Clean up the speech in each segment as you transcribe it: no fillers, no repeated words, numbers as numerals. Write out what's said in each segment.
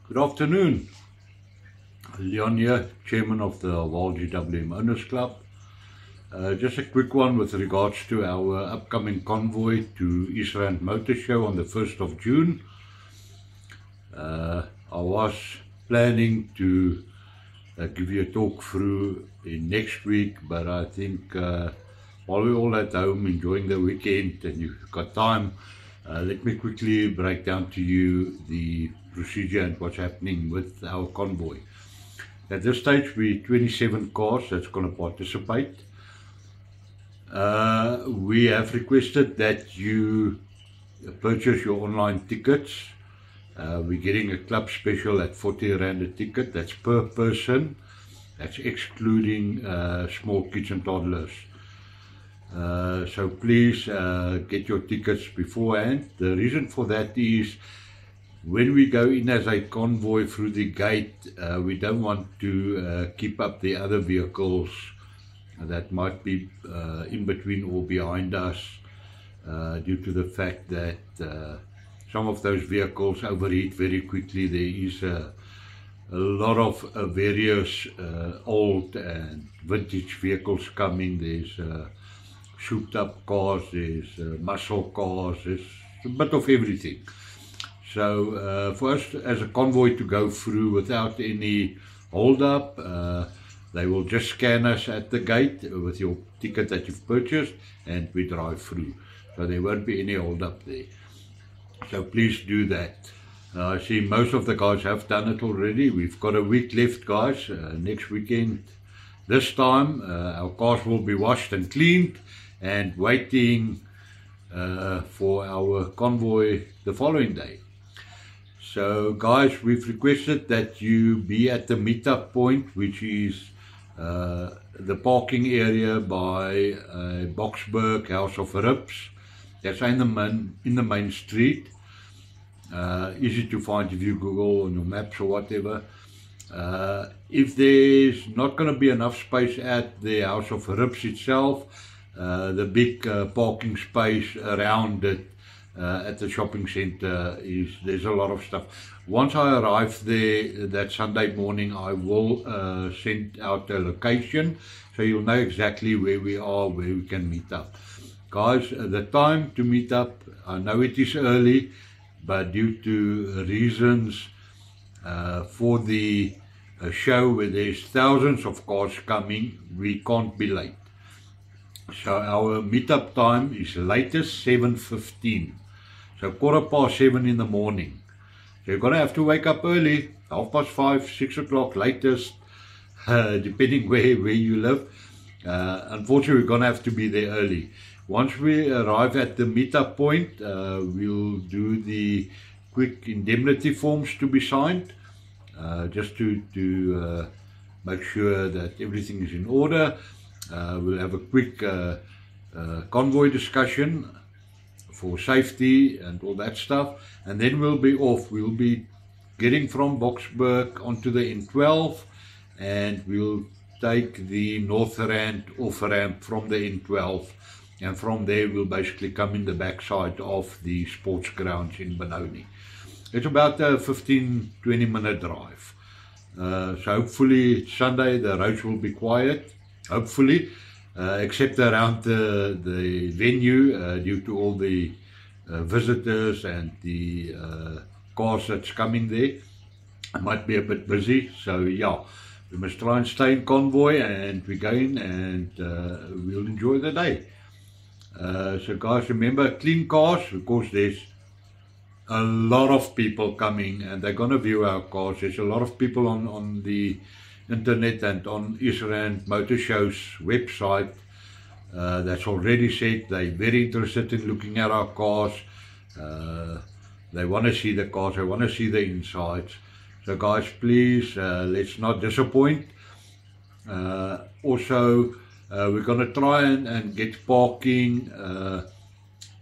Good afternoon. Leon here, Chairman of the Vaal GWM Owners Club. Just a quick one with regards to our upcoming convoy to East Rand Motor Show on the 1st of June. I was planning to give you a talk through in next week, but I think while we're all at home enjoying the weekend and you've got time, let me quickly break down to you the procedure and what's happening with our convoy. At this stage, we're 27 cars that's going to participate. We have requested that you purchase your online tickets. We're getting a club special at 40 Rand a ticket. That's per person. That's excluding small kids and toddlers. So please get your tickets beforehand. The reason for that is when we go in as a convoy through the gate, we don't want to keep up the other vehicles that might be in between or behind us due to the fact that some of those vehicles overheat very quickly. There is a lot of various old and vintage vehicles coming. There's souped up cars, there's muscle cars, there's a bit of everything. So for us as a convoy to go through without any hold up, they will just scan us at the gate with your ticket that you've purchased and we drive through. So there won't be any hold up there. So please do that. I see most of the guys have done it already. We've got a week left, guys. Next weekend, this time, our cars will be washed and cleaned and waiting for our convoy the following day. So guys, we've requested that you be at the meetup point, which is the parking area by Boksburg House of Ribs. That's in the main street. Easy to find if you Google on your maps or whatever. If there's not going to be enough space at the House of Ribs itself, the big parking space around it at the shopping center there's a lot of stuff. Once I arrive there that Sunday morning, I will send out a location so you'll know exactly where we are, where we can meet up. Guys, the time to meet up, I know it is early, but due to reasons for the show where there's thousands of cars coming, we can't be late. So our meetup time is latest 7:15. So 7:15 in the morning. So you're going to have to wake up early, 5:30, 6 o'clock latest, depending where you live. Unfortunately, we're going to have to be there early. Once we arrive at the meetup point, we'll do the quick indemnity forms to be signed, just to make sure that everything is in order. We'll have a quick convoy discussion for safety and all that stuff, and then we'll be off. We'll be getting from Boksburg onto the N12, and we'll take the North Rand off ramp from the N12, and from there we'll basically come in the backside of the sports grounds in Benoni. It's about a 15-20 minute drive. So hopefully Sunday the roads will be quiet, hopefully, except around the venue due to all the visitors and the cars that's coming there. It might be a bit busy, so yeah, we must try and stay in convoy and we're going and we'll enjoy the day. So guys, remember, clean cars, because there's a lot of people coming and they're going to view our cars. There's a lot of people on the internet and on East Rand Motor Show's website that's already said they're very interested in looking at our cars. They want to see the cars, they want to see the insides. So guys, please, let's not disappoint. Also, we're going to try and get parking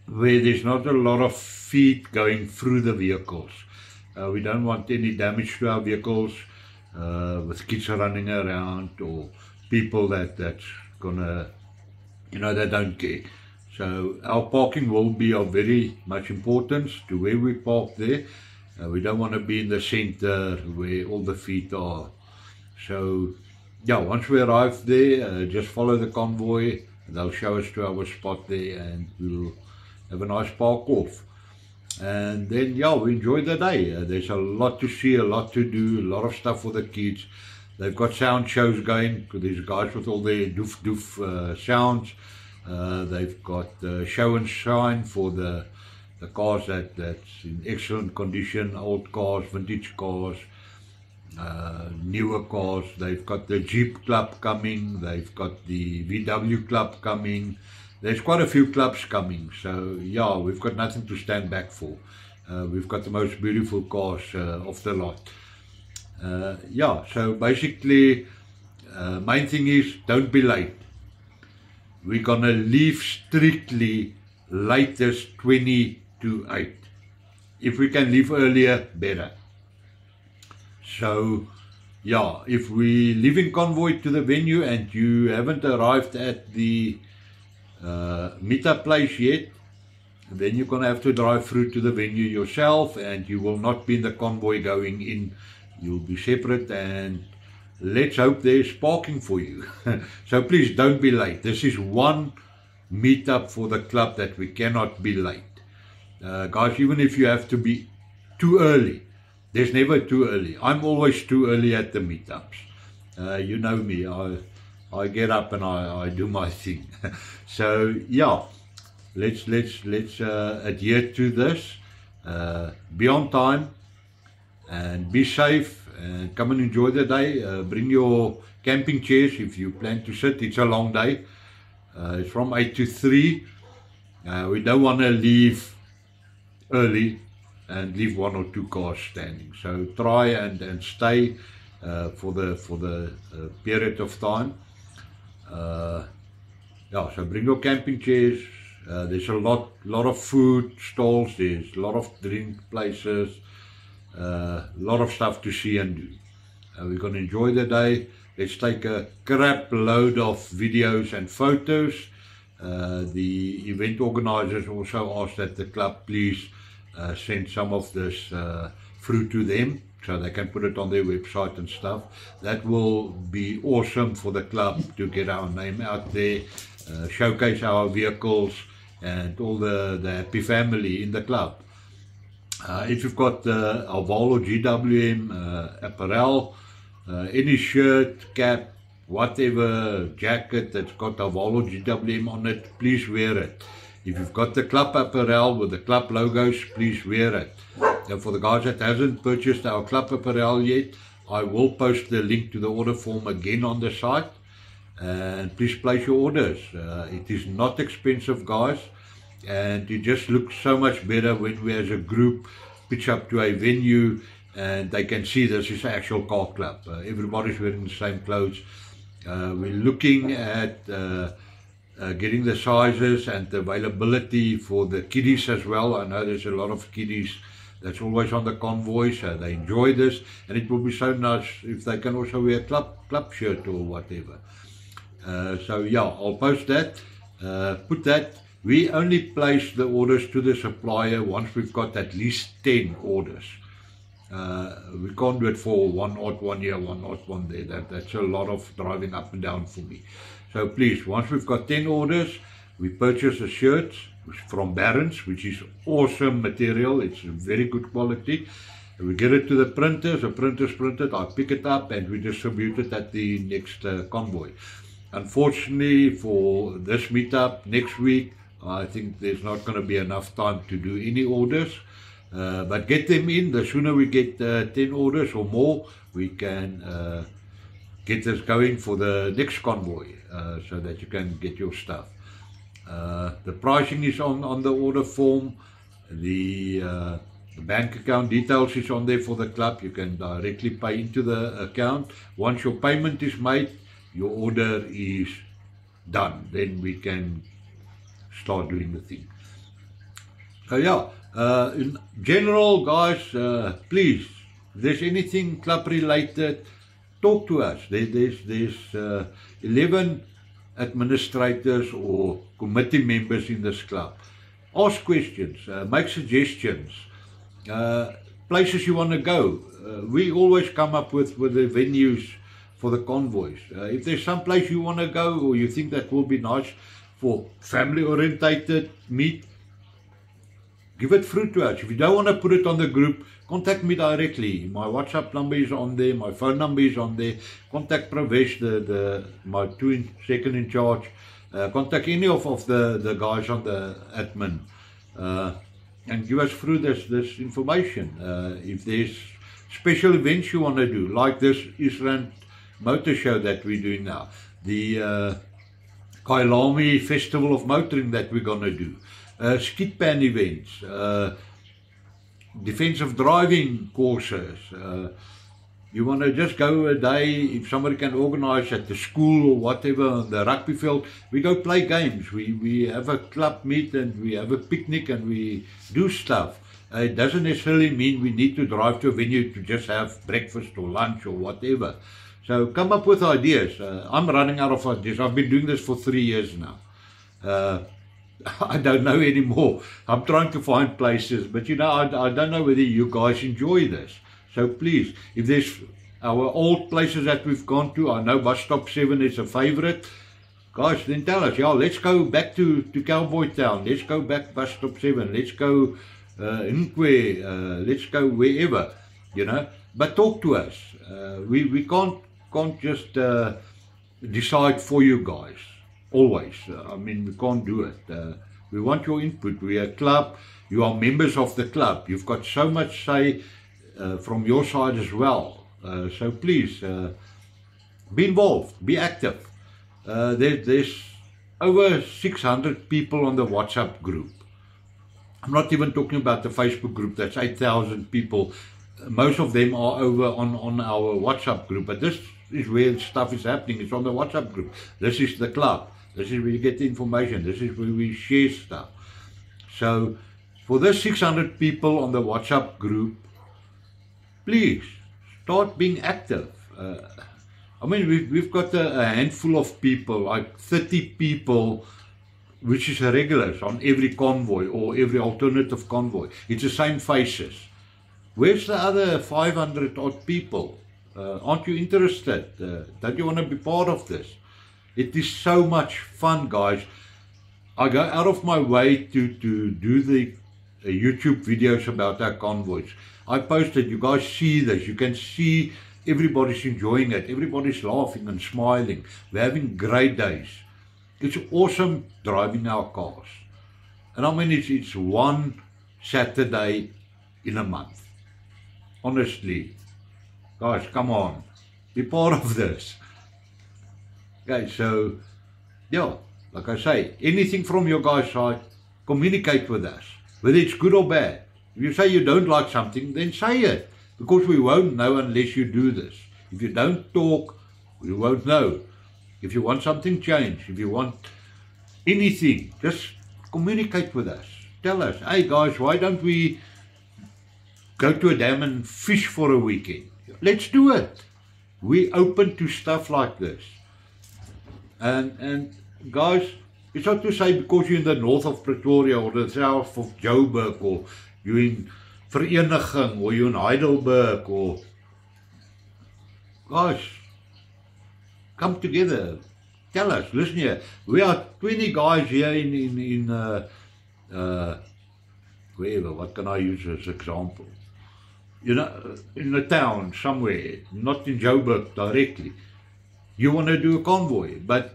where there's not a lot of feet going through the vehicles. We don't want any damage to our vehicles with kids running around or people that's gonna, they don't care. So our parking will be of very much importance to where we park there. We don't want to be in the center where all the feet are. So, yeah, once we arrive there, just follow the convoy. They'll show us to our spot there and we'll have a nice park off. And then, yeah, we enjoy the day. There's a lot to see, a lot to do, a lot of stuff for the kids. They've got sound shows going. These guys with all their doof sounds. They've got show and shine for the cars that's in excellent condition, old cars, vintage cars, newer cars. They've got the Jeep Club coming. They've got the VW Club coming. There's quite a few clubs coming, so yeah, we've got nothing to stand back for. We've got the most beautiful cars off the lot. Yeah, so basically, main thing is don't be late. We're gonna leave strictly latest 20 to 8. If we can leave earlier, better. So, yeah, if we leave in convoy to the venue and you haven't arrived at the meetup place yet, then you're going to have to drive through to the venue yourself, and you will not be in the convoy going in. You'll be separate, and let's hope there's parking for you. So please don't be late. This is one meetup for the club that we cannot be late. Guys, even if you have to be too early, there's never too early. I'm always too early at the meetups. You know me, I get up and I do my thing. So yeah, let's adhere to this. Be on time and be safe, and come and enjoy the day. Bring your camping chairs if you plan to sit. It's a long day. It's from 8 to 3. We don't want to leave early and leave 1 or 2 cars standing. So try and stay for the period of time. Yeah, so bring your camping chairs. There's a lot of food stalls. There's a lot of drink places. A lot of stuff to see and do. We're going to enjoy the day. Let's take a crap load of videos and photos. The event organizers also asked that the club please send some of this through to them, so they can put it on their website and stuff. That will be awesome for the club to get our name out there, showcase our vehicles and all the happy family in the club. If you've got Arval or GWM apparel, any shirt, cap, whatever, jacket that's got Arval or GWM on it, please wear it. If you've got the club apparel with the club logos, please wear it. And for the guys that hasn't purchased our club apparel yet, I will post the link to the order form again on the site. And please place your orders. It is not expensive, guys. And it just looks so much better when we as a group pitch up to a venue and they can see this is an actual car club. Everybody's wearing the same clothes. We're looking at getting the sizes and the availability for the kiddies as well. I know there's a lot of kiddies that's always on the convoy, so they enjoy this, and it will be so nice if they can also wear a club shirt or whatever. So yeah, I'll post that, put that. We only place the orders to the supplier once we've got at least 10 orders. We can't do it for one odd one here, one odd one there. That's a lot of driving up and down for me. So please, once we've got 10 orders, we purchase the shirts from Barron's, which is awesome material. It's very good quality. We get it to the printers, the printers print it, I pick it up and we distribute it at the next convoy. Unfortunately for this meetup next week, I think there's not going to be enough time to do any orders. But get them in. The sooner we get 10 orders or more, we can get this going for the next convoy, so that you can get your stuff. The pricing is on the order form. The bank account details is on there for the club. You can directly pay into the account. Once your payment is made, your order is done. Then we can start doing the thing. So yeah, in general, guys, please, if there's anything club related, talk to us. There's 11 administrators or committee members in this club. Ask questions, make suggestions. places you want to go. We always come up with the venues for the convoys. If there's some place you want to go or you think that will be nice for family-orientated meet, give it through to us. If you don't want to put it on the group, contact me directly. My WhatsApp number is on there. My phone number is on there. Contact Pravesh, my second in charge. Contact any of the guys on the admin. And give us through this information. If there's special events you want to do, like this Israel Motor Show that we're doing now, the Kailami Festival of Motoring that we're going to do, skitpan events, defensive driving courses. You want to just go a day, if somebody can organize at the school or whatever, on the rugby field, we go play games. We have a club meet and we have a picnic and we do stuff. It doesn't necessarily mean we need to drive to a venue to just have breakfast or lunch or whatever. So come up with ideas. I'm running out of ideas. I've been doing this for 3 years now. I don't know anymore. I'm trying to find places, but you know, I don't know whether you guys enjoy this. So please, if there's our old places that we've gone to, I know Bus Stop 7 is a favorite. Guys, then tell us, yeah, let's go back to Cowboy Town. Let's go back Bus Stop 7. Let's go Inkwe. Let's go wherever, you know. But talk to us. We can't just decide for you guys. Always. I mean, we can't do it. We want your input. We're a club. You are members of the club. You've got so much say from your side as well. So please, be involved. Be active. There's over 600 people on the WhatsApp group. I'm not even talking about the Facebook group. That's 8,000 people. Most of them are over on our WhatsApp group. But this is where stuff is happening. It's on the WhatsApp group. This is the club. This is where you get the information. This is where we share stuff. So, for those 600 people on the WhatsApp group, please, start being active. I mean, we've got a handful of people, like 30 people, which is regulars on every convoy or every alternative convoy. It's the same faces. Where's the other 500 odd people? Aren't you interested? Don't you want to be part of this? It is so much fun, guys. I go out of my way to do the YouTube videos about our convoys. I posted, you guys see this. You can see everybody's enjoying it. Everybody's laughing and smiling. We're having great days. It's awesome driving our cars. And I mean, it's one Saturday in a month. Honestly. Guys, come on. Be part of this. Okay, so, yeah, like I say, anything from your guys' side, communicate with us. Whether it's good or bad. If you say you don't like something, then say it. Because we won't know unless you do this. If you don't talk, we won't know. If you want something changed, if you want anything, just communicate with us. Tell us, hey guys, why don't we go to a dam and fish for a weekend? Let's do it. We're open to stuff like this. And guys, it's not to say because you're in the north of Pretoria or the south of Joburg or you're in Vereniging or you're in Heidelberg or... Guys, come together. Tell us, listen here. We are 20 guys here in wherever, what can I use as example? You know, in a town somewhere, not in Joburg directly. You want to do a convoy, but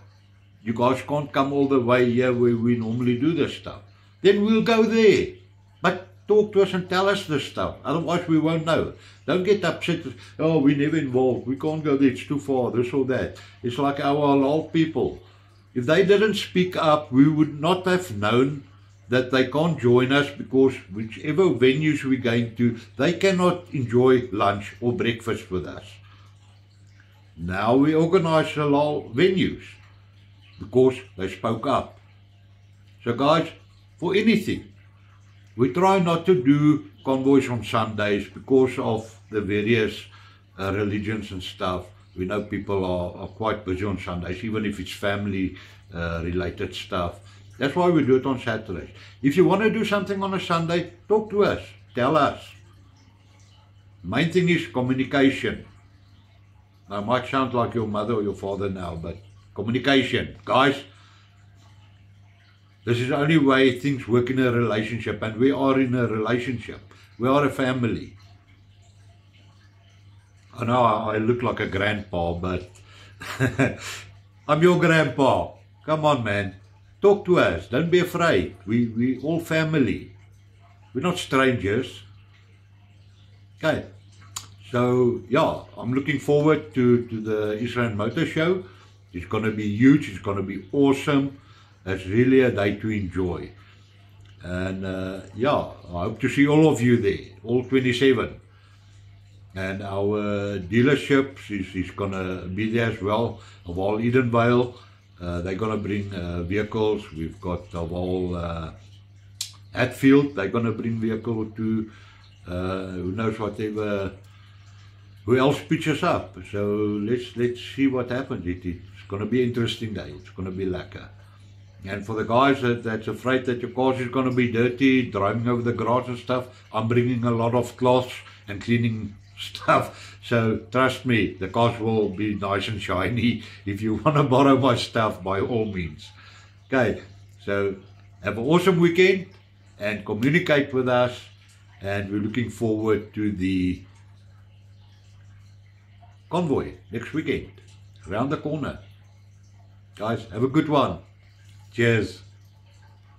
you guys can't come all the way here where we normally do this stuff. Then we'll go there. But talk to us and tell us this stuff. Otherwise we won't know. Don't get upset. Oh, we're never involved. We can't go there. It's too far. This or that. It's like our old people. If they didn't speak up, we would not have known that they can't join us because whichever venues we're going to, they cannot enjoy lunch or breakfast with us. Now we organize halal venues because they spoke up. So guys, for anything, we try not to do convoys on Sundays because of the various religions and stuff. We know people are quite busy on Sundays, even if it's family related stuff. That's why we do it on Saturdays. If you want to do something on a Sunday, talk to us. Tell us. Main thing is communication. I might sound like your mother or your father now, but communication. Guys, this is the only way things work in a relationship, and we are in a relationship. We are a family. I know I look like a grandpa, but I'm your grandpa. Come on, man. Talk to us. Don't be afraid. We all family. We're not strangers. Okay. So, yeah, I'm looking forward to the Israel Motor Show. It's going to be huge. It's going to be awesome. It's really a day to enjoy. And, yeah, I hope to see all of you there, all 27. And our dealerships is going to be there as well, of all Edenvale. They're going to bring vehicles. We've got of all Hatfield. They're going to bring vehicle to, who knows whatever. Who else pitches up? So let's see what happens. It's going to be an interesting day. It's going to be lekker. And for the guys that's afraid that your cars is going to be dirty, driving over the grass and stuff, I'm bringing a lot of cloths and cleaning stuff. So trust me, the cars will be nice and shiny. If you want to borrow my stuff, by all means. Okay, so have an awesome weekend and communicate with us. And we're looking forward to the convoy next weekend, around the corner. Guys, have a good one. Cheers.